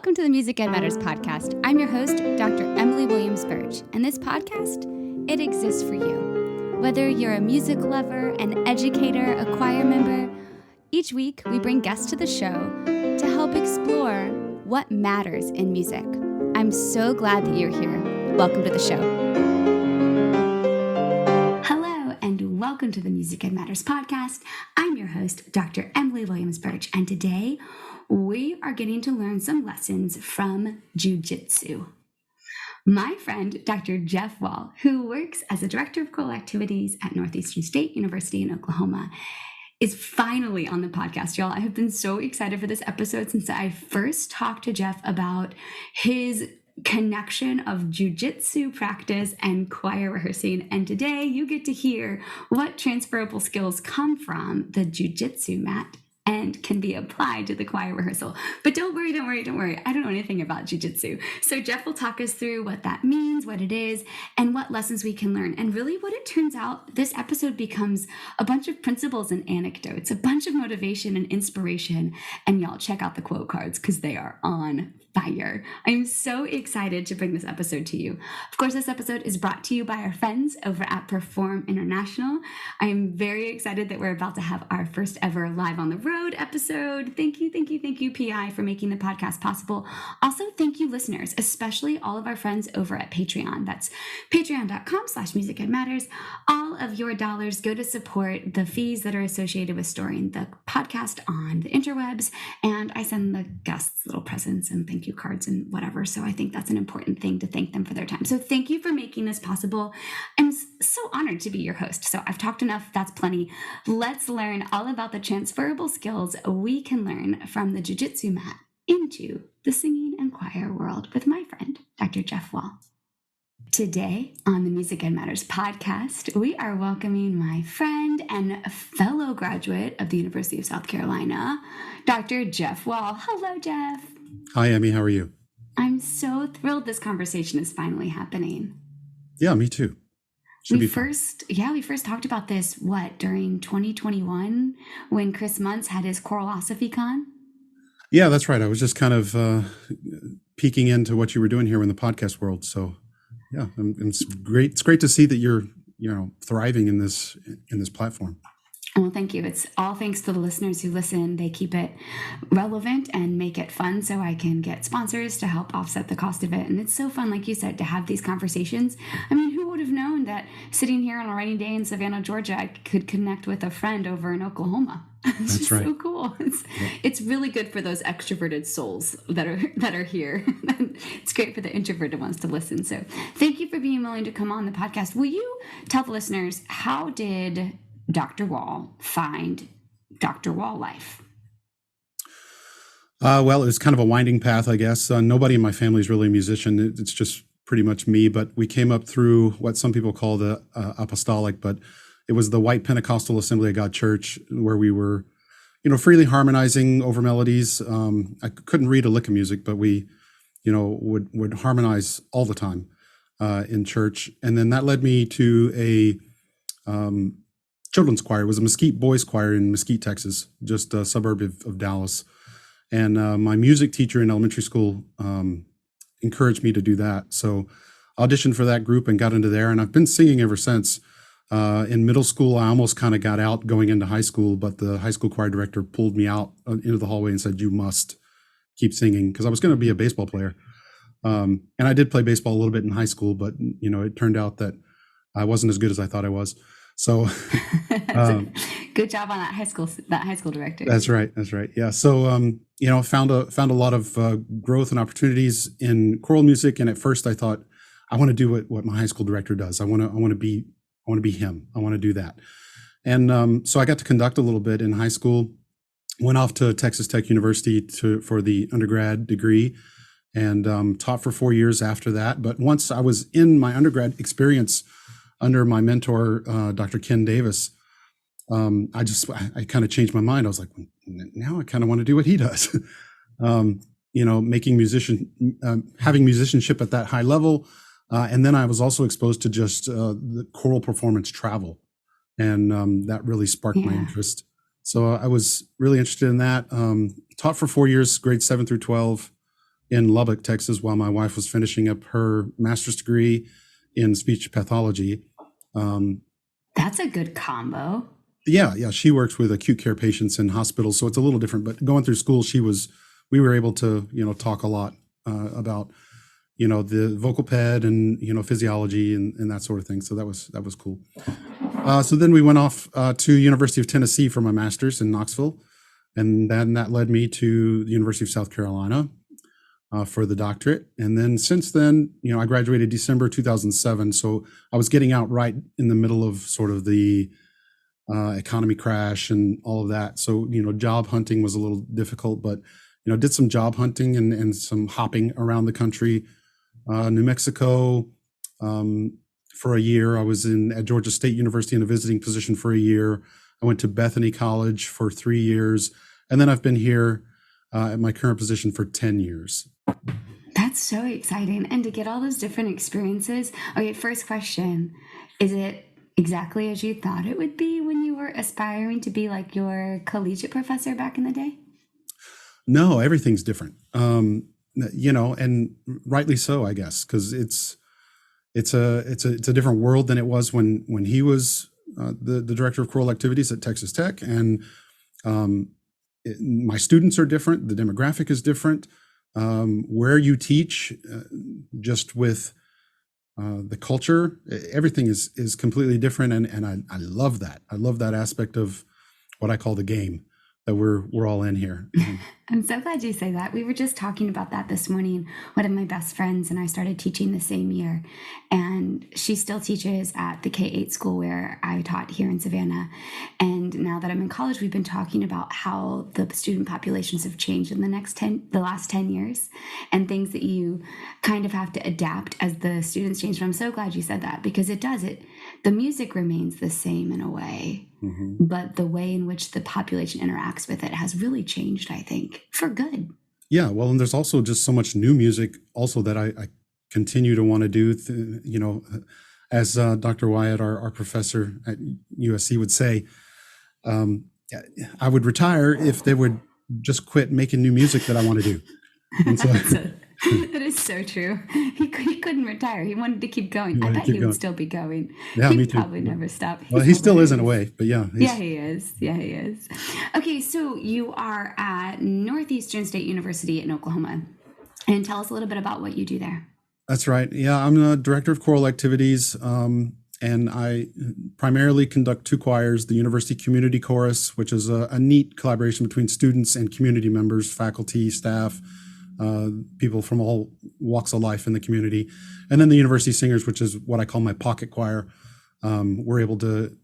Welcome to the Music Ed Matters podcast. I'm your host, Dr. Emily Williams-Birch, and this podcast, it exists for you. Whether you're a music lover, an educator, a choir member, each week we bring guests to the show to help explore what matters in music. I'm so glad that you're here. Welcome to the show. Hello, and welcome to the Music Ed Matters podcast. I'm your host, Dr. Emily Williams-Birch, and today we are getting to learn some lessons from Jiu-Jitsu. My friend, Dr. Jeff Wall, who works as a Director of Choral Studies at Northeastern State University in Oklahoma, is finally on the podcast, y'all. I have been so excited for this episode since I first talked to Jeff about his connection of Jiu-Jitsu practice and choir rehearsing. And today you get to hear what transferable skills come from the Jiu-Jitsu mat and can be applied to the choir rehearsal. But don't worry. I don't know anything about Jiu-Jitsu. So Jeff will talk us through what that means, what it is, and what lessons we can learn. And really what it turns out, this episode becomes a bunch of principles and anecdotes, a bunch of motivation and inspiration. And y'all check out the quote cards because they are on fire. I'm so excited to bring this episode to you. Of course, this episode is brought to you by our friends over at Perform International. I'm very excited that we're about to have our first ever live on the road episode. Thank you, PI, for making the podcast possible. Also, thank you, listeners, especially all of our friends over at Patreon. That's patreon.com/musicedmatters. All of your dollars go to support the fees that are associated with storing the podcast on the interwebs, and I send the guests little presents and thank you cards and whatever. So I think that's an important thing to thank them for their time. So thank you for making this possible. I'm so honored to be your host. So I've talked enough. That's plenty. Let's learn all about the transferable skills we can learn from the Jiu-Jitsu mat into the singing and choir world with my friend, Dr. Jeff Wall. Today on the Music Ed Matters podcast, we are welcoming my friend and fellow graduate of the University of South Carolina, Dr. Jeff Wall. Hello, Jeff. Hi, Emmy. How are you? I'm so thrilled this conversation is finally happening. Yeah, me too. We first talked about this, during 2021 when Chris Muntz had his Choralosophy Con? Yeah, that's right. I was just kind of peeking into what you were doing here in the podcast world. So yeah, it's great. It's great to see that you're, thriving in this platform. Well, thank you. It's all thanks to the listeners who listen. They keep it relevant and make it fun so I can get sponsors to help offset the cost of it. And it's so fun, like you said, to have these conversations. I mean, who would have known that sitting here on a rainy day in Savannah, Georgia, I could connect with a friend over in Oklahoma? It's just right. So cool. It's really good for those extroverted souls that are here. It's great for the introverted ones to listen. So thank you for being willing to come on the podcast. Will you tell the listeners, how did Dr. Wall find Dr. Wall life? Well, it was kind of a winding path, I guess. Nobody in my family is really a musician. It's just pretty much me. But we came up through what some people call the apostolic, but it was the White Pentecostal Assembly of God Church, where we were, freely harmonizing over melodies. I couldn't read a lick of music, but we, would harmonize all the time in church. And then that led me to a children's choir. It was a Mesquite boys choir in Mesquite, Texas, just a suburb of Dallas. And my music teacher in elementary school encouraged me to do that. So auditioned for that group and got into there. And I've been singing ever since. In middle school, I almost kind of got out going into high school, but the high school choir director pulled me out into the hallway and said, "You must keep singing," because I was going to be a baseball player. And I did play baseball a little bit in high school, but, it turned out that I wasn't as good as I thought I was. So good job on that high school director. That's right. Yeah. So, found a lot of growth and opportunities in choral music. And at first I thought, I want to do what my high school director does. I want to be him. I want to do that. And so I got to conduct a little bit in high school, went off to Texas Tech University for the undergrad degree, and taught for 4 years after that. But once I was in my undergrad experience under my mentor, Dr. Ken Davis, I kind of changed my mind. I was like, now I kind of want to do what he does. Having musicianship at that high level. And then I was also exposed to just the choral performance travel. And that really sparked my interest. So I was really interested in that. Taught for 4 years, grades 7 through 12. in Lubbock, Texas, while my wife was finishing up her master's degree in speech pathology. That's a good combo. Yeah. She works with acute care patients in hospitals, so it's a little different. But going through school, we were able to, talk a lot about, the vocal ped and, physiology and that sort of thing. So that was cool. So then we went off to University of Tennessee for my master's in Knoxville. And then that led me to the University of South Carolina for the doctorate. And then since then, I graduated December 2007. So I was getting out right in the middle of sort of the economy crash and all of that. So, job hunting was a little difficult, but, did some job hunting and some hopping around the country. New Mexico for a year. I was at Georgia State University in a visiting position for a year. I went to Bethany College for 3 years. And then I've been here at my current position for 10 years. That's so exciting. And to get all those different experiences. Okay, first question. Is it exactly as you thought it would be when you were aspiring to be like your collegiate professor back in the day? No, everything's different. And rightly so, I guess, because it's a different world than it was when he was the director of choral activities at Texas Tech. And my students are different. The demographic is different. Where you teach, just with the culture, everything is completely different. And I love that. I love that aspect of what I call the game that we're all in here. I'm so glad you say that. We were just talking about that this morning. One of my best friends and I started teaching the same year, and she still teaches at the K-8 school where I taught here in Savannah. And now that I'm in college, we've been talking about how the student populations have changed in the last 10 years, and things that you kind of have to adapt as the students change. And I'm so glad you said that, because it does. The music remains the same in a way. Mm-hmm. But the way in which the population interacts with it has really changed, I think, for good. Yeah, well, and there's also just so much new music also that I continue to want to do, as Dr. Wyatt, our professor at USC would say, I would retire if they would just quit making new music that I want to do. And so, that is so true. He couldn't retire. He wanted to keep going. I bet he would still be going. Yeah, he me would too. probably never stop. Well, he still is in a way, but yeah. Yeah, he is. Okay, so you are at Northeastern State University in Oklahoma. And tell us a little bit about what you do there. That's right. Yeah, I'm the Director of Choral Activities, and I primarily conduct 2 choirs, the University Community Chorus, which is a neat collaboration between students and community members, faculty, staff, people from all walks of life in the community. And then the University Singers, which is what I call my pocket choir. We're able to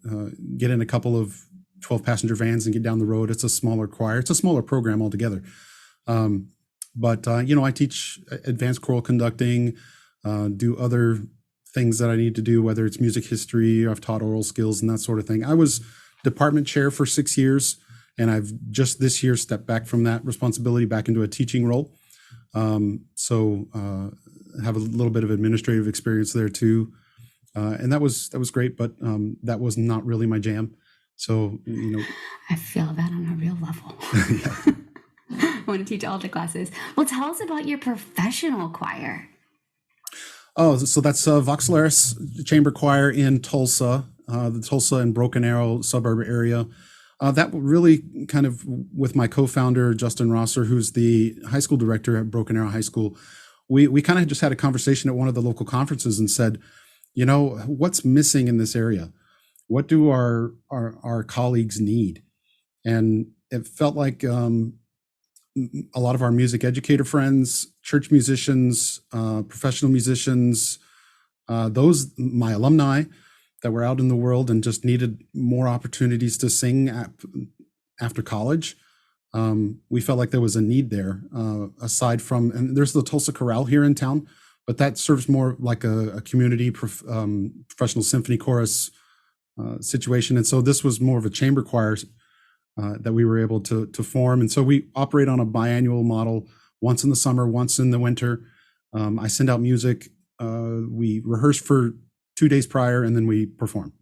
get in a couple of 12-passenger vans and get down the road. It's a smaller choir. It's a smaller program altogether. But I teach advanced choral conducting, do other things that I need to do, whether it's music history, I've taught oral skills and that sort of thing. I was department chair for 6 years, and I've just this year stepped back from that responsibility back into a teaching role. So have a little bit of administrative experience there too. And that was great, but that was not really my jam. So, I feel that on a real level. I want to teach all the classes. Well, tell us about your professional choir. Oh, so that's Vox Solaris Chamber Choir in Tulsa, the Tulsa and Broken Arrow suburb area. That really kind of, with my co-founder, Justin Rosser, who's the high school director at Broken Arrow High School, we kind of just had a conversation at one of the local conferences and said, what's missing in this area? What do our colleagues need? And it felt like a lot of our music educator friends, church musicians, professional musicians, my alumni that were out in the world and just needed more opportunities to sing after college. We felt like there was a need there, aside from, and there's the Tulsa Chorale here in town, but that serves more like a community professional symphony chorus situation. And so this was more of a chamber choir that we were able to form. And so we operate on a biannual model, once in the summer, once in the winter. I send out music. We rehearse for 2 days prior, and then we perform.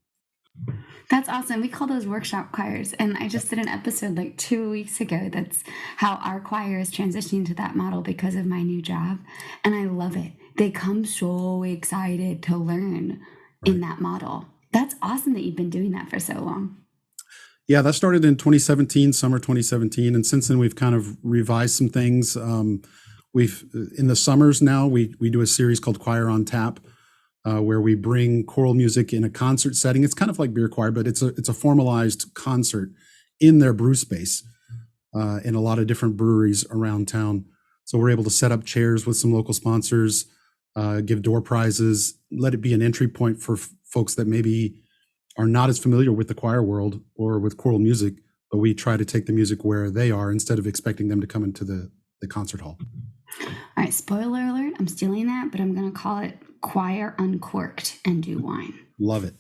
That's awesome. We call those workshop choirs. And I just did an episode like 2 weeks ago. That's how our choir is transitioning to that model because of my new job. And I love it. They come so excited to learn in Right. that model. That's awesome that you've been doing that for so long. Yeah, that started in 2017, summer 2017, and since then we've kind of revised some things. We've in the summers now we do a series called Choir on Tap, where we bring choral music in a concert setting. It's kind of like beer choir, but it's a formalized concert in their brew space in a lot of different breweries around town. So we're able to set up chairs with some local sponsors, give door prizes, let it be an entry point for folks that maybe are not as familiar with the choir world or with choral music, but we try to take the music where they are instead of expecting them to come into the concert hall. All right, spoiler alert, I'm stealing that, but I'm going to call it Choir Uncorked and Do Wine. Love it.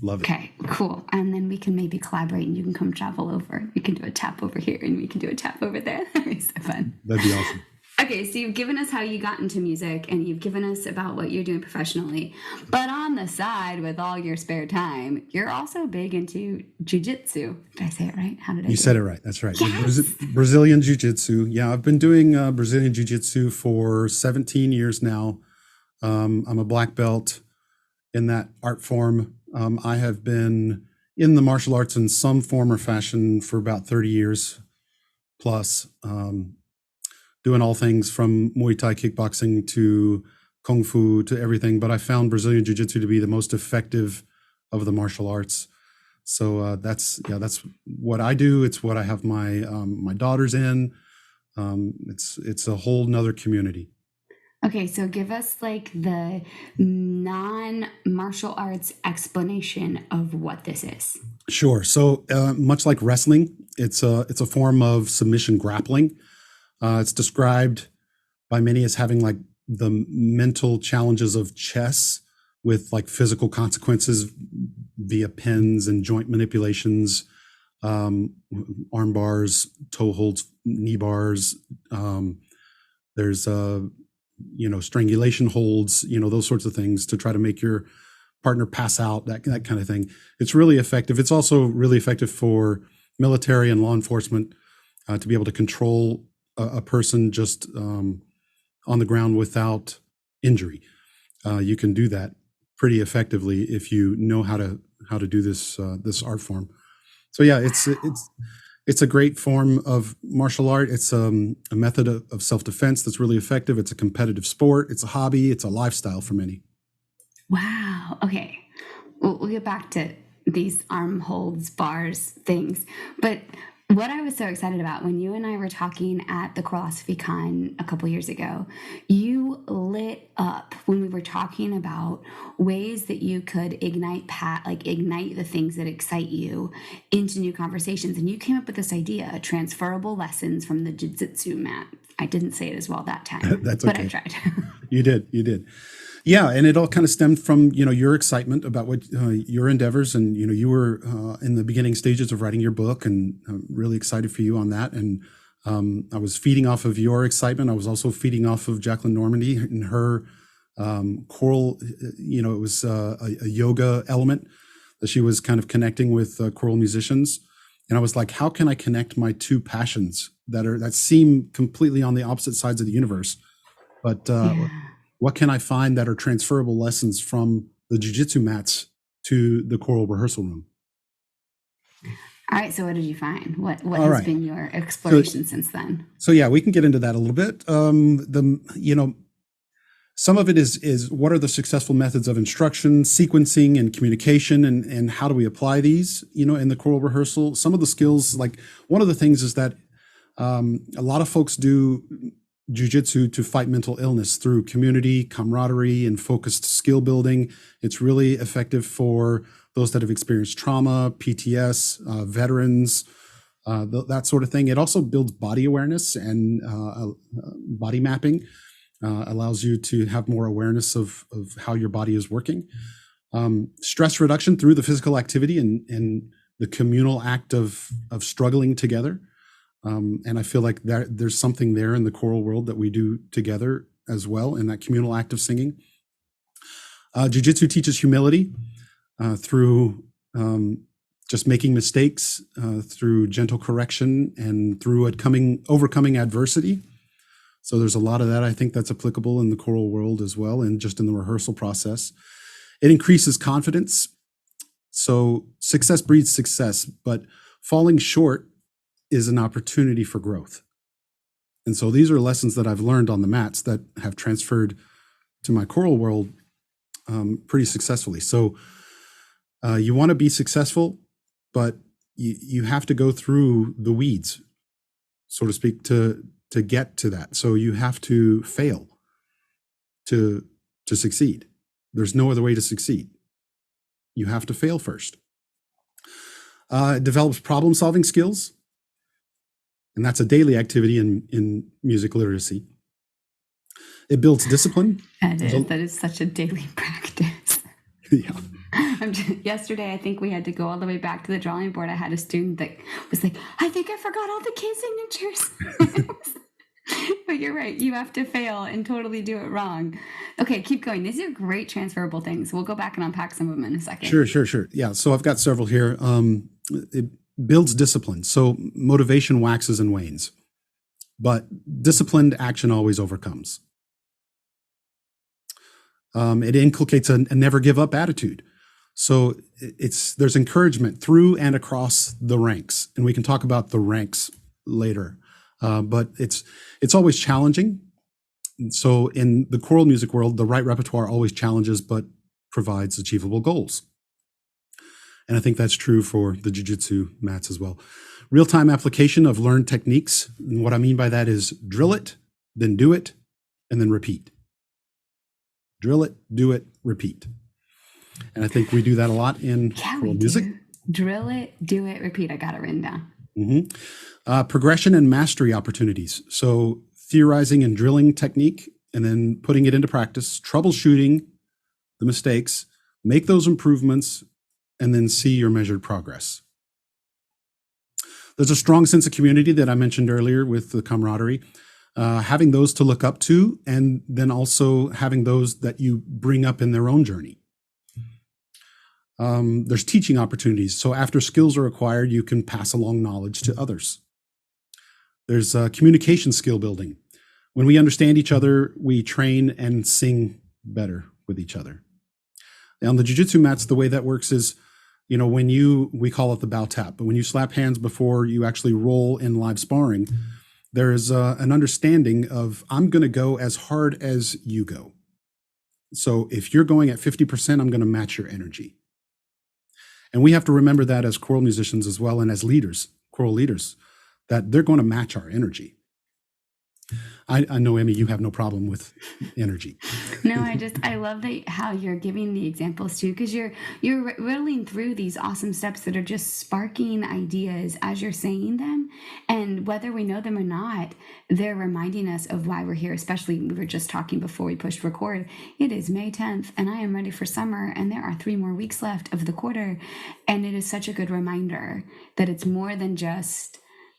Love it. Okay, cool. And then we can maybe collaborate and you can come travel over. We can do a tap over here and we can do a tap over there. That'd be so fun. That'd be awesome. Okay, so you've given us how you got into music and you've given us about what you're doing professionally. But on the side, with all your spare time, you're also big into Jiu-Jitsu. Did I say it right? How did I You do said it? it right. That's right. Yes! Brazilian Jiu-Jitsu. Yeah, I've been doing Brazilian Jiu-Jitsu for 17 years now. I'm a black belt in that art form. I have been in the martial arts in some form or fashion for about 30 years plus, doing all things from Muay Thai kickboxing to Kung Fu to everything. But I found Brazilian Jiu-Jitsu to be the most effective of the martial arts. So that's what I do. It's what I have my daughters in. It's a whole nother community. Okay, so give us like the non-martial arts explanation of what this is. Sure. So much like wrestling, it's a form of submission grappling. It's described by many as having like the mental challenges of chess with like physical consequences via pins and joint manipulations, arm bars, toe holds, knee bars. There's strangulation holds, those sorts of things to try to make your partner pass out, that kind of thing. It's really effective. It's also really effective for military and law enforcement to be able to control a person just on the ground without injury. You can do that pretty effectively if you know how to do this art form. So yeah, it's a great form of martial art. It's a method of self-defense that's really effective. It's a competitive sport. It's a hobby. It's a lifestyle for many. Wow. Okay. We'll get back to these arm holds, bars, things. But what I was so excited about when you and I were talking at the Choral Con a couple years ago, you lit up when we were talking about ways that you could ignite the things that excite you into new conversations. And you came up with this idea, transferable lessons from the Jiu-Jitsu mat. I didn't say it as well that time, That's but okay. I tried. You did. Yeah, and it all kind of stemmed from your excitement about what your endeavors, and you were in the beginning stages of writing your book, and I'm really excited for you on that. And I was feeding off of your excitement. I was also feeding off of Jacqueline Normandy and her choral. It was a yoga element that she was kind of connecting with choral musicians, and I was like, how can I connect my two passions that seem completely on the opposite sides of the universe, but what can I find that are transferable lessons from the jiu-jitsu mats to the choral rehearsal room? All right. So what did you find? What All has right. been your exploration since then? So yeah, we can get into that a little bit. Some of it is what are the successful methods of instruction, sequencing, and communication, and how do we apply these, in the choral rehearsal? Some of the skills, like one of the things is that a lot of folks do jiu-jitsu to fight mental illness through community, camaraderie, and focused skill building. It's really effective for those that have experienced trauma, PTS, veterans, that sort of thing. It also builds body awareness and body mapping, allows you to have more awareness of how your body is working. Stress reduction through the physical activity and the communal act of struggling together. And I feel like there's something there in the choral world that we do together as well in that communal act of singing. Jiu-jitsu teaches humility through just making mistakes through gentle correction and through overcoming adversity. So there's a lot of that. I think that's applicable in the choral world as well, and just in the rehearsal process. It increases confidence. So success breeds success, but falling short is an opportunity for growth. And so these are lessons that I've learned on the mats that have transferred to my choral world pretty successfully. So you want to be successful, but you have to go through the weeds, so to speak, to get to that. So you have to fail to succeed. There's no other way to succeed. You have to fail first. It develops problem-solving skills, and that's a daily activity in music literacy. It builds discipline. That is such a daily practice. Yeah. Yesterday, I think we had to go all the way back to the drawing board. I had a student that was like, I think I forgot all the key signatures. But you're right. You have to fail and totally do it wrong. Okay, keep going. These are great transferable things. We'll go back and unpack some of them in a second. Sure. Yeah, so I've got several here. It builds discipline. So motivation waxes and wanes, but disciplined action always overcomes. It inculcates a never give up attitude. So there's encouragement through and across the ranks, and we can talk about the ranks later. But it's always challenging. So in the choral music world, the right repertoire always challenges but provides achievable goals. And I think that's true for the Jiu-Jitsu mats as well. Real-time application of learned techniques. And what I mean by that is drill it, then do it, and then repeat. Drill it, do it, repeat. And I think we do that a lot in choral music. Drill it, do it, repeat. I got it written down. Mm-hmm. Progression and mastery opportunities. So theorizing and drilling technique, and then putting it into practice, troubleshooting the mistakes, make those improvements, and then see your measured progress. There's a strong sense of community that I mentioned earlier with the camaraderie. Having those to look up to, and then also having those that you bring up in their own journey. There's teaching opportunities. So after skills are acquired, you can pass along knowledge to others. There's communication skill building. When we understand each other, we train and sing better with each other. On the Jiu-Jitsu mats, the way that works is, when we call it the bow tap, but when you slap hands before you actually roll in live sparring, there's an understanding of, I'm going to go as hard as you go. So if you're going at 50%, I'm going to match your energy. And we have to remember that as choral musicians as well, and as leaders, choral leaders, that they're going to match our energy. I know, Emmy, you have no problem with energy. No, I love how you're giving the examples too, because you're rolling through these awesome steps that are just sparking ideas as you're saying them. And whether we know them or not, they're reminding us of why we're here. Especially, we were just talking before we pushed record. It is May 10th, and I am ready for summer, and there are 3 more weeks left of the quarter. And it is such a good reminder that it's more than just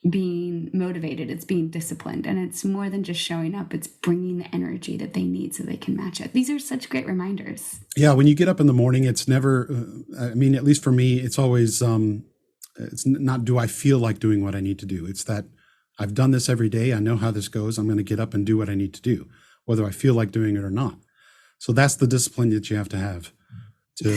being motivated, it's being disciplined, and it's more than just showing up, it's bringing the energy that they need so they can match it. These are such great reminders. Yeah, when you get up in the morning, it's never, at least for me, it's always, it's not, do I feel like doing what I need to do? It's that I've done this every day, I know how this goes, I'm going to get up and do what I need to do, whether I feel like doing it or not. So that's the discipline that you have to have. So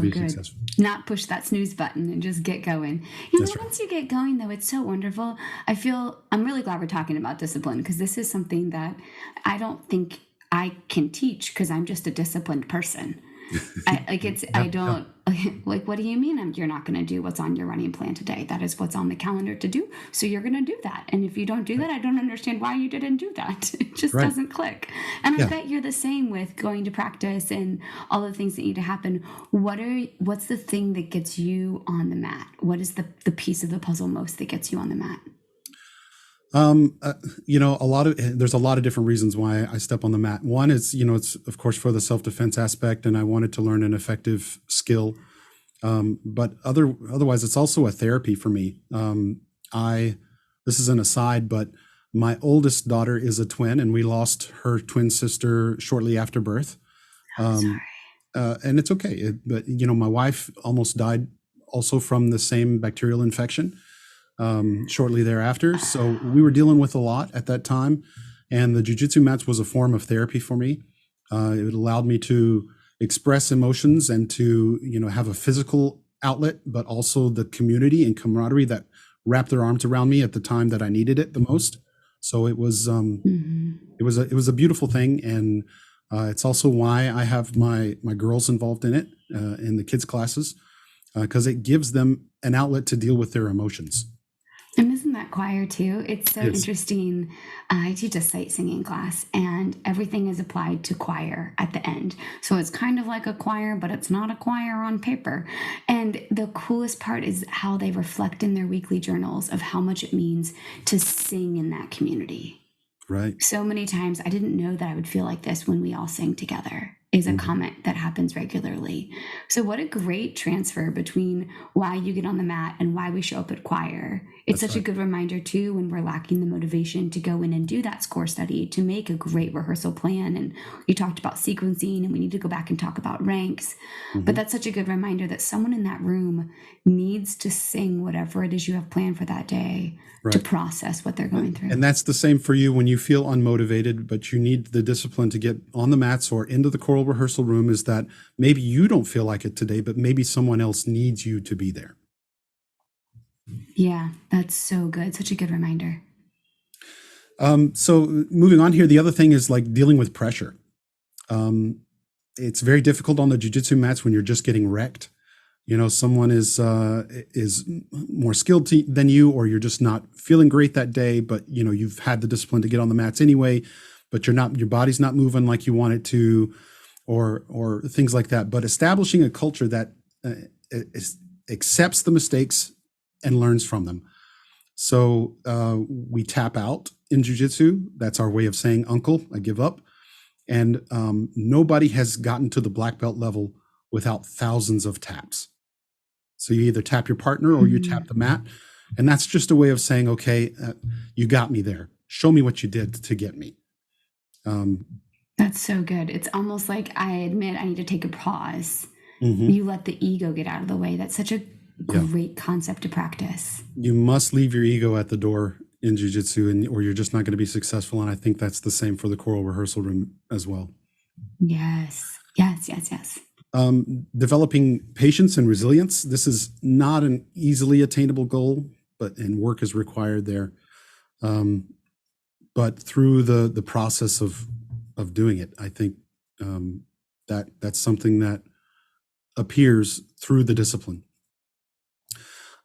good. Successful. Not push that snooze button and just get going. Once you get going, though, it's so wonderful. I'm really glad we're talking about discipline, because this is something that I don't think I can teach, because I'm just a disciplined person. What do you mean you're not going to do what's on your running plan today? That is what's on the calendar to do. So you're going to do that. And if you don't do that, I don't understand why you didn't do that. It just doesn't click. And I bet you're the same with going to practice and all the things that need to happen. What's the thing that gets you on the mat? What is the piece of the puzzle most that gets you on the mat? There's a lot of different reasons why I step on the mat. One is, it's of course for the self-defense aspect, and I wanted to learn an effective skill. But otherwise, it's also a therapy for me. This is an aside, but my oldest daughter is a twin, and we lost her twin sister shortly after birth. Sorry. and it's okay. But my wife almost died also from the same bacterial infection shortly thereafter. So we were dealing with a lot at that time, and the jiu-jitsu mats was a form of therapy for me. It allowed me to express emotions and to have a physical outlet, but also the community and camaraderie that wrapped their arms around me at the time that I needed it the most. So it was it was a beautiful thing, and it's also why I have my girls involved in it in the kids classes, because it gives them an outlet to deal with their emotions. And isn't that choir too? It's so Yes. interesting. I teach a sight singing class, and everything is applied to choir at the end. So it's kind of like a choir, but it's not a choir on paper. And the coolest part is how they reflect in their weekly journals of how much it means to sing in that community. Right. So many times I didn't know that I would feel like this when we all sing together, is a comment that happens regularly. So what a great transfer between why you get on the mat and why we show up at choir. It's That's such a right. good reminder too, when we're lacking the motivation to go in and do that score study, to make a great rehearsal plan. And you talked about sequencing, and we need to go back and talk about ranks. But that's such a good reminder that someone in that room needs to sing whatever it is you have planned for that day to Right. process what they're going through. And that's the same for you when you feel unmotivated, but you need the discipline to get on the mats or into the choral rehearsal room, is that maybe you don't feel like it today, but maybe someone else needs you to be there. Yeah, that's so good. Such a good reminder. So moving on here, the other thing is like dealing with pressure. It's very difficult on the jiu-jitsu mats when you're just getting wrecked. Someone is more skilled than you, or you're just not feeling great that day, but you've had the discipline to get on the mats anyway, but your body's not moving like you want it to, or things like that. But establishing a culture that accepts the mistakes and learns from them. So we tap out in jiu-jitsu. That's our way of saying, "Uncle, I give up." And nobody has gotten to the black belt level without thousands of taps. So you either tap your partner or you tap the mat. And that's just a way of saying, okay, you got me there. Show me what you did to get me. That's so good. It's almost like I admit I need to take a pause. Mm-hmm. You let the ego get out of the way. That's such a great concept to practice. You must leave your ego at the door in jiu-jitsu, or you're just not going to be successful. And I think that's the same for the choral rehearsal room as well. Yes. Developing patience and resilience. This is not an easily attainable goal, and work is required there. But through the process of doing it, I think that's something that appears through the discipline.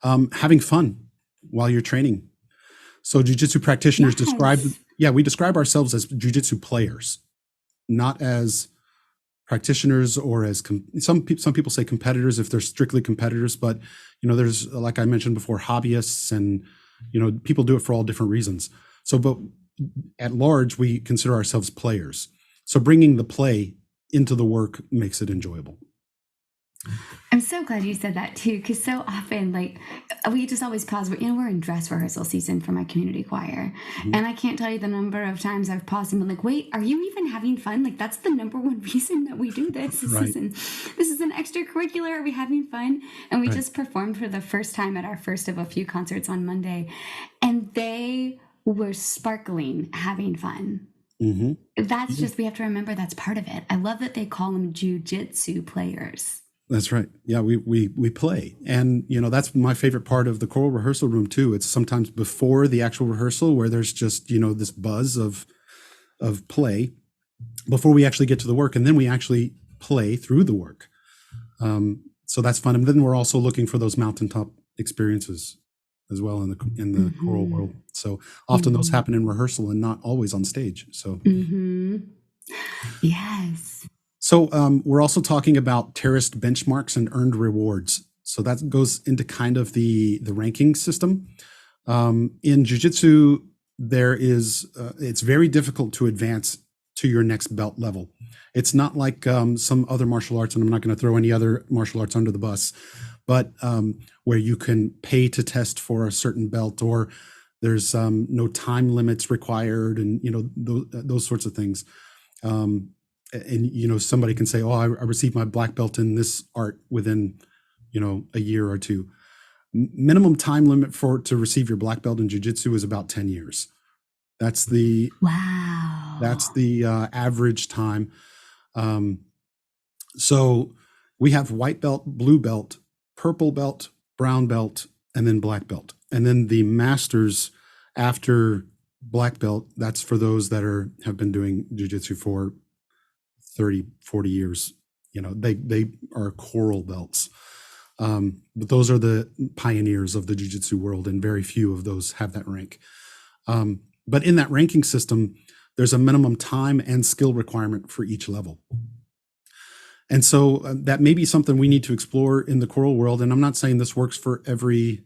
Having fun while you're training. So jiu-jitsu practitioners we describe ourselves as jiu-jitsu players, not as practitioners, or as some people say competitors if they're strictly competitors, but there's, like I mentioned before, hobbyists, and people do it for all different reasons. So, but at large, we consider ourselves players. So bringing the play into the work makes it enjoyable. I'm so glad you said that too, because so often, like, we just always pause. We're in dress rehearsal season for my community choir, and I can't tell you the number of times I've paused and been like, "Wait, are you even having fun? Like, that's the number one reason that we do this. This is an extracurricular. Are we having fun?" And we just performed for the first time at our first of a few concerts on Monday, and they were sparkling, having fun. That's just, we have to remember that's part of it. I love that they call them jiu-jitsu players. That's right. Yeah, we play. And, that's my favorite part of the choral rehearsal room too. It's sometimes before the actual rehearsal where there's just, this buzz of play before we actually get to the work. And then we actually play through the work. So that's fun. And then we're also looking for those mountaintop experiences as well in the choral world. So often those happen in rehearsal and not always on stage. So yes. So we're also talking about terraced benchmarks and earned rewards. So that goes into kind of the ranking system. In jiu-jitsu, it's very difficult to advance to your next belt level. It's not like some other martial arts, and I'm not going to throw any other martial arts under the bus, but where you can pay to test for a certain belt, or there's no time limits required, and those sorts of things. and somebody can say, oh, I received my black belt in this art within a year or two. Minimum time limit to receive your black belt in jiu-jitsu is about 10 years. That's the average time. So we have white belt, blue belt, purple belt, brown belt, and then black belt. And then the masters after black belt, that's for those that have been doing jiu-jitsu for 30, 40 years. They are choral belts. But those are the pioneers of the jiu-jitsu world, and very few of those have that rank. But in that ranking system, there's a minimum time and skill requirement for each level. And so that may be something we need to explore in the choral world. And I'm not saying this works for every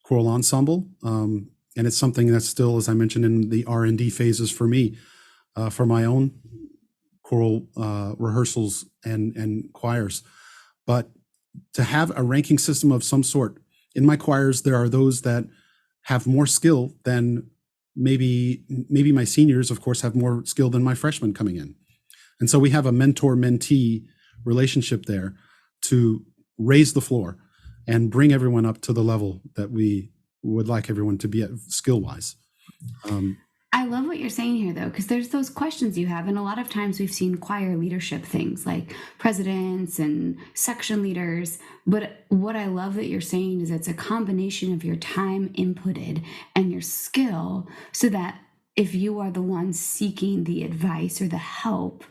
choral ensemble. And it's something that's still, as I mentioned, in the R&D phases for me, for my own choral rehearsals and choirs. But to have a ranking system of some sort, in my choirs, there are those that have more skill than maybe my seniors, of course, have more skill than my freshmen coming in. And so we have a mentor-mentee relationship there to raise the floor and bring everyone up to the level that we would like everyone to be at skill-wise. I love what you're saying here, though, because there's those questions you have. And a lot of times we've seen choir leadership things like presidents and section leaders. But what I love that you're saying is it's a combination of your time inputted and your skill, so that if you are the one seeking the advice or the help,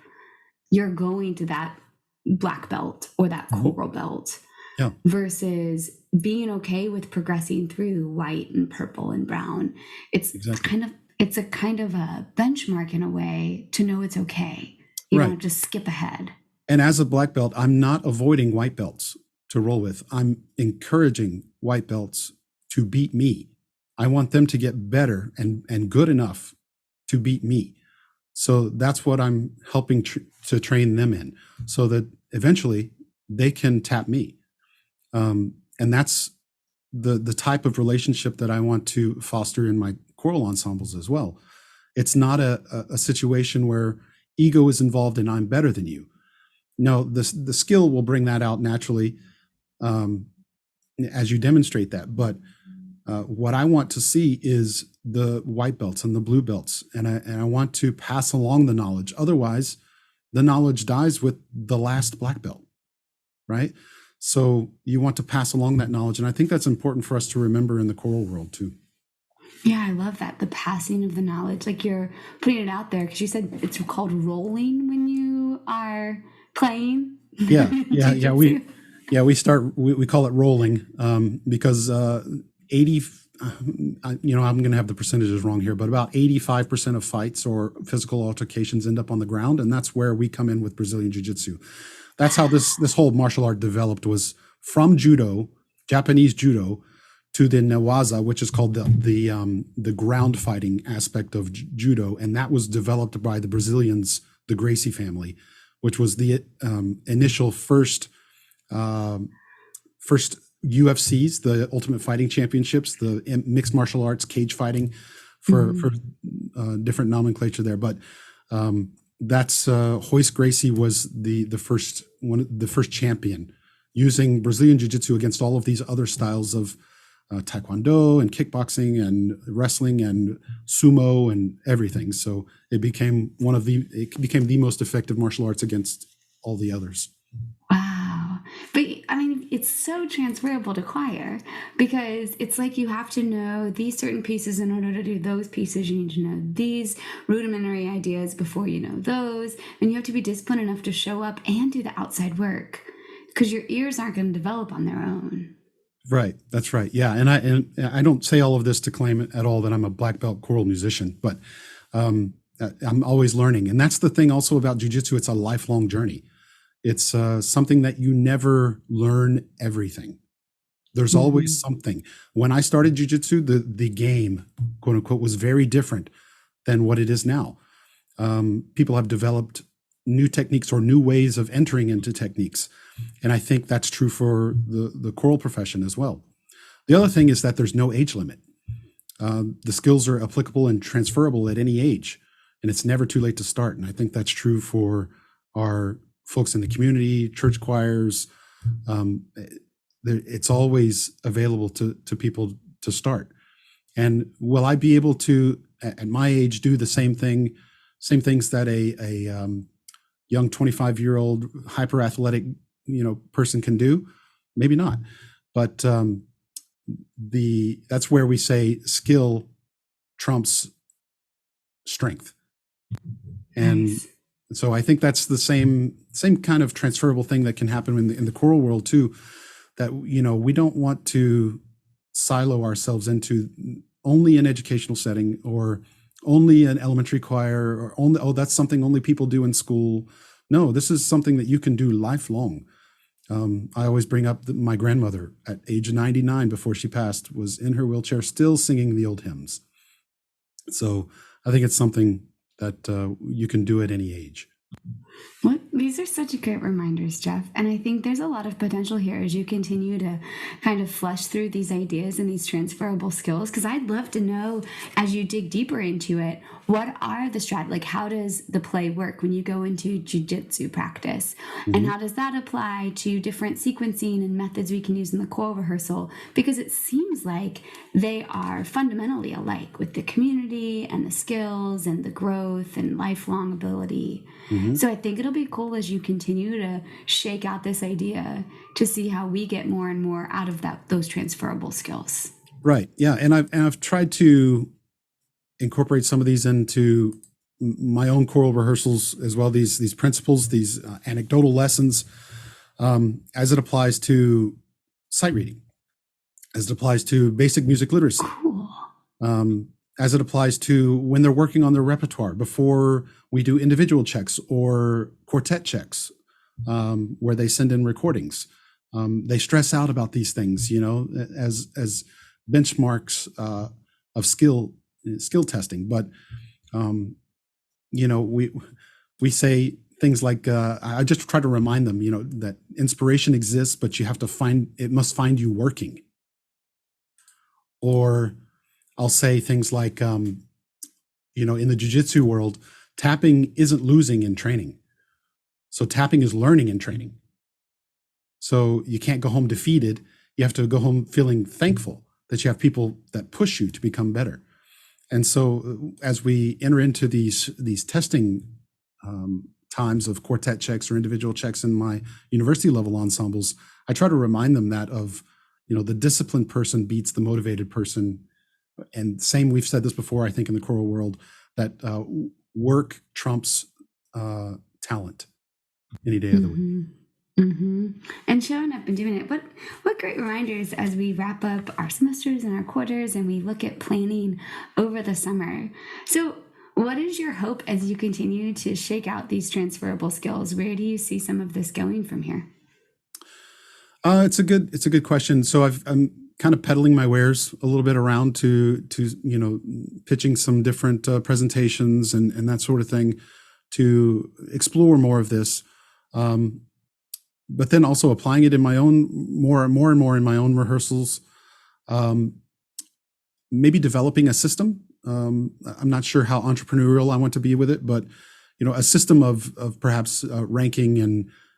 you're going to that black belt or that choral belt, versus being okay with progressing through white and purple and brown. It's a kind of a benchmark in a way to know it's okay. You don't have to skip ahead. And as a black belt, I'm not avoiding white belts to roll with. I'm encouraging white belts to beat me. I want them to get better and good enough to beat me. So that's what I'm helping to train them in, so that eventually they can tap me. And that's the type of relationship that I want to foster in my choral ensembles as well. It's not a situation where ego is involved and I'm better than you. No, the skill will bring that out naturally as you demonstrate that. But what I want to see is the white belts and the blue belts, and I want to pass along the knowledge. Otherwise, the knowledge dies with the last black belt, right? So you want to pass along that knowledge, and I think that's important for us to remember in the choral world too. Yeah, I love that. The passing of the knowledge, like you're putting it out there, because you said it's called rolling when you are playing. Yeah. We call it rolling because 80. I'm going to have the percentages wrong here, but about 85% of fights or physical altercations end up on the ground, and that's where we come in with Brazilian Jiu-Jitsu. That's how this whole martial art developed, was from judo, Japanese judo, to the newaza, which is called the ground fighting aspect of judo, and that was developed by the Brazilians, the Gracie family, which was the initial first UFCs, the Ultimate Fighting Championships, the mixed martial arts cage fighting for different nomenclature there. But that's Royce Gracie was the first champion using Brazilian Jiu-Jitsu against all of these other styles of Taekwondo and kickboxing and wrestling and sumo and everything. So it became the most effective martial arts against all the others. Wow. But I mean, it's so transferable to choir, because it's like you have to know these certain pieces in order to do those pieces. You need to know these rudimentary ideas before you know those. And you have to be disciplined enough to show up and do the outside work, because your ears aren't going to develop on their own. Right. That's right. Yeah. And I don't say all of this to claim at all that I'm a black belt choral musician, but I'm always learning. And that's the thing also about jiu-jitsu. It's a lifelong journey. It's something that you never learn everything. There's always something. When I started jiu-jitsu, the game, quote unquote, was very different than what it is now. People have developed new techniques or new ways of entering into techniques. And I think that's true for the choral profession as well. The other thing is that there's no age limit. The skills are applicable and transferable at any age, and it's never too late to start. And I think that's true for are folks in the community, church choirs. It's always available to people to start. And will I be able to, at my age, do the same things that a young 25-year-old hyper athletic, person can do? Maybe not. But that's where we say skill trumps strength. And Nice. so I think that's the same kind of transferable thing that can happen in the choral world too, that, we don't want to silo ourselves into only an educational setting or only an elementary choir or only, that's something only people do in school. No, this is something that you can do lifelong. I always bring up my grandmother at age 99 before she passed was in her wheelchair, still singing the old hymns. So I think it's something that you can do at any age. Well, these are such great reminders, Jeff. And I think there's a lot of potential here as you continue to kind of flesh through these ideas and these transferable skills. Because I'd love to know, as you dig deeper into it, what are the like how does the play work when you go into jiu-jitsu practice? Mm-hmm. And how does that apply to different sequencing and methods we can use in the choral rehearsal? Because it seems like they are fundamentally alike with the community and the skills and the growth and lifelong ability. Mm-hmm. So I think it'll be cool as you continue to shake out this idea to see how we get more and more out of those transferable skills. Right. Yeah. And I've tried to incorporate some of these into my own choral rehearsals as well. These principles, these anecdotal lessons, as it applies to sight reading, as it applies to basic music literacy, cool. As it applies to when they're working on their repertoire before we do individual checks or quartet checks, where they send in recordings. They stress out about these things, as benchmarks of skill testing. But, we say things like, I just try to remind them, that inspiration exists, but you have to it must find you working. Or I'll say things like, in the jiu-jitsu world, tapping isn't losing in training. So tapping is learning in training. So you can't go home defeated. You have to go home feeling thankful that you have people that push you to become better. And so as we enter into these testing times of quartet checks or individual checks in my university level ensembles, I try to remind them that of, the disciplined person beats the motivated person. And same, we've said this before, I think, in the choral world, that work trumps talent any day of the week. Mm-hmm. And showing up and doing it. What great reminders as we wrap up our semesters and our quarters and we look at planning over the summer. So what is your hope as you continue to shake out these transferable skills? Where do you see some of this going from here? It's a good question. So I'm kind of peddling my wares a little bit around to pitching some different presentations and that sort of thing to explore more of this. But then also applying it in my own more and more in my own rehearsals. Maybe developing a system. I'm not sure how entrepreneurial I want to be with it, but a system of perhaps ranking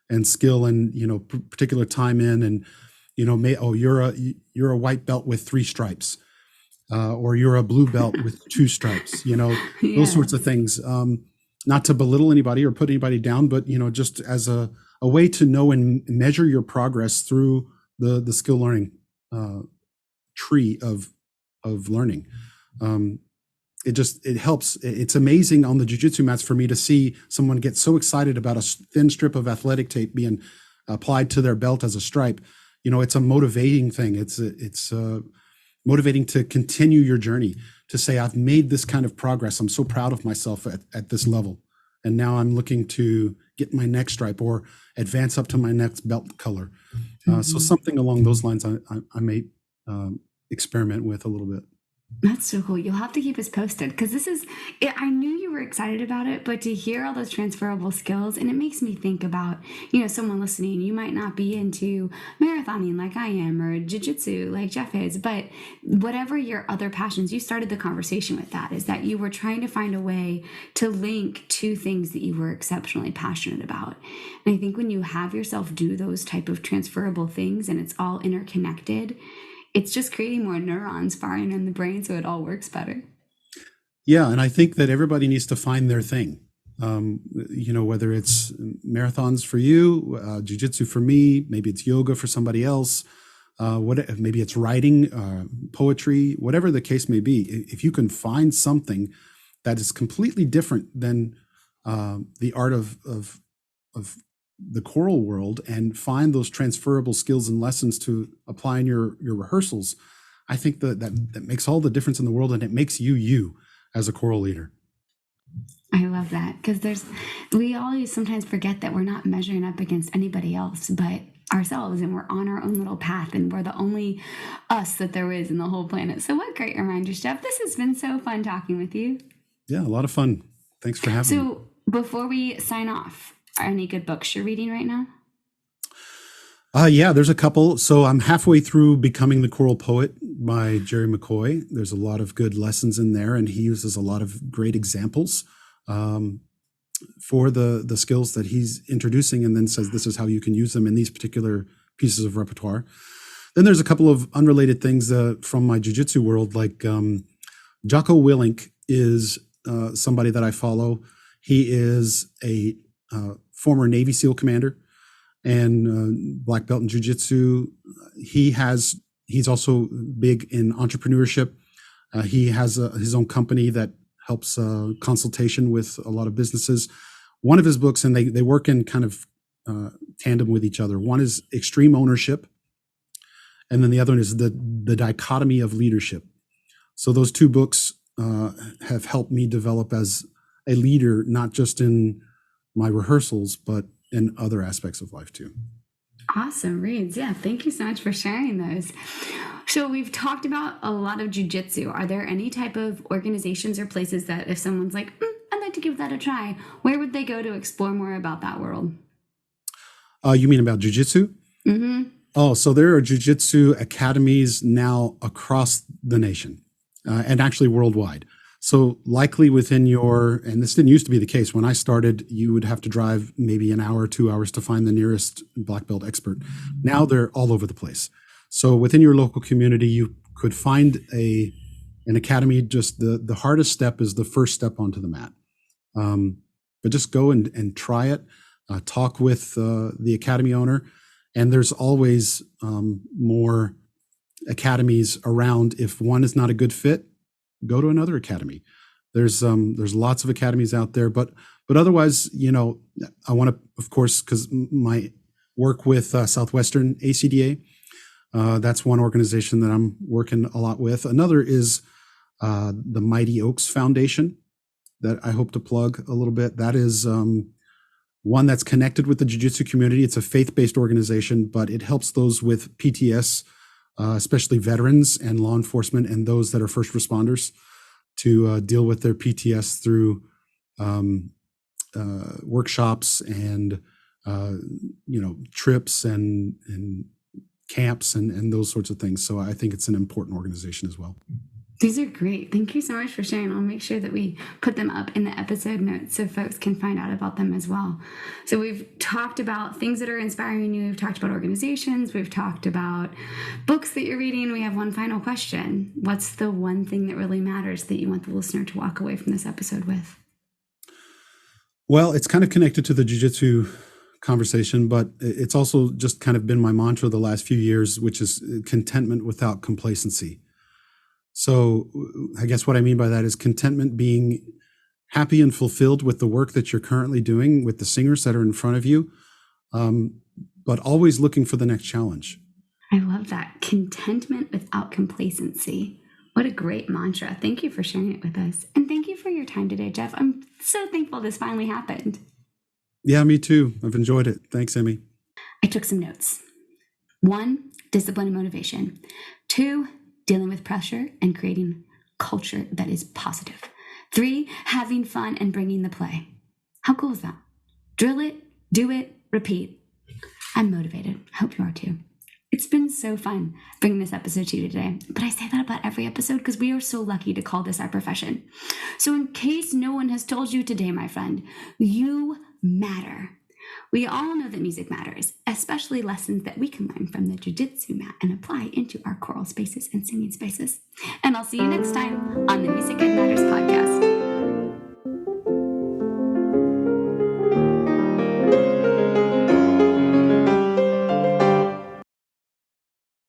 and skill and particular time in and you're a white belt with 3 stripes, or you're a blue belt with 2 stripes. Those sorts of things. Not to belittle anybody or put anybody down, but just as a way to know and measure your progress through the skill learning tree of learning. It helps. It's amazing on the jiu-jitsu mats for me to see someone get so excited about a thin strip of athletic tape being applied to their belt as a stripe. It's a motivating thing. It's motivating to continue your journey, to say, I've made this kind of progress. I'm so proud of myself at this level. And now I'm looking to get my next stripe or advance up to my next belt color. So something along those lines I may experiment with a little bit. That's so cool. You'll have to keep us posted because I knew you were excited about it, but to hear all those transferable skills, and it makes me think about, someone listening, you might not be into marathoning like I am or jiu-jitsu like Jeff is, but whatever your other passions, you started the conversation with that, is that you were trying to find a way to link two things that you were exceptionally passionate about. And I think when you have yourself do those type of transferable things and it's all interconnected, it's just creating more neurons firing in the brain so it all works better. Yeah, and I think that everybody needs to find their thing. Whether it's marathons for you, jiu-jitsu for me, maybe it's yoga for somebody else, maybe it's writing, poetry, whatever the case may be. If you can find something that is completely different than the art of the choral world and find those transferable skills and lessons to apply in your rehearsals, I think that makes all the difference in the world, and it makes you as a choral leader. I love that, because we always sometimes forget that we're not measuring up against anybody else but ourselves, and we're on our own little path, and we're the only us that there is in the whole planet. So what great reminders, Jeff. This has been so fun talking with you. Yeah, a lot of fun. Thanks for having me. So before we sign off, are any good books you're reading right now? Yeah, there's a couple. So I'm halfway through Becoming the Choral Poet by Jerry McCoy. There's a lot of good lessons in there, and he uses a lot of great examples for the skills that he's introducing, and then says this is how you can use them in these particular pieces of repertoire. Then there's a couple of unrelated things from my jiu-jitsu world, like Jocko Willink is somebody that I follow. He is a former Navy SEAL commander and black belt in jiu-jitsu. He's also big in entrepreneurship. He has his own company that helps consultation with a lot of businesses. One of his books, and they work in kind of tandem with each other. One is Extreme Ownership, and then the other one is the Dichotomy of Leadership. So those two books have helped me develop as a leader, not just in my rehearsals, but in other aspects of life too. Awesome reads. Yeah, thank you so much for sharing those. So we've talked about a lot of jiu-jitsu. Are there any type of organizations or places that if someone's like, I'd like to give that a try, where would they go to explore more about that world? You mean about jiu-jitsu? Mm-hmm. Oh, so there are jiu-jitsu academies now across the nation and actually worldwide. So likely within and this didn't used to be the case. When I started, you would have to drive maybe an hour, 2 hours to find the nearest black belt expert. Now they're all over the place. So within your local community, you could find an academy. Just the hardest step is the first step onto the mat. But just go and try it, talk with the academy owner. And there's always more academies around. If one is not a good fit, go to another academy. There's lots of academies out there, but otherwise, I want to, of course, because my work with Southwestern ACDA, that's one organization that I'm working a lot with. Another is the Mighty Oaks Foundation that I hope to plug a little bit. That is one that's connected with the jiu-jitsu community. It's a faith-based organization, but it helps those with PTS, especially veterans and law enforcement and those that are first responders, to deal with their PTS through workshops and trips and camps and those sorts of things. So I think it's an important organization as well. These are great. Thank you so much for sharing. I'll make sure that we put them up in the episode notes so folks can find out about them as well. So we've talked about things that are inspiring you. We've talked about organizations. We've talked about books that you're reading. We have one final question. What's the one thing that really matters that you want the listener to walk away from this episode with? Well, it's kind of connected to the jiu-jitsu conversation, but it's also just kind of been my mantra the last few years, which is contentment without complacency. So I guess what I mean by that is contentment, being happy and fulfilled with the work that you're currently doing with the singers that are in front of you, but always looking for the next challenge. I love that. Contentment without complacency. What a great mantra. Thank you for sharing it with us. And thank you for your time today, Jeff. I'm so thankful this finally happened. Yeah, me too. I've enjoyed it. Thanks, Emmy. I took some notes. 1, discipline and motivation. 2, dealing with pressure and creating culture that is positive. 3, having fun and bringing the play. How cool is that? Drill it, do it, repeat. I'm motivated. I hope you are too. It's been so fun bringing this episode to you today, but I say that about every episode because we are so lucky to call this our profession. So in case no one has told you today, my friend, you matter. We all know that music matters, especially lessons that we can learn from the Jiu-Jitsu mat and apply into our choral spaces and singing spaces. And I'll see you next time on the Music Ed Matters podcast.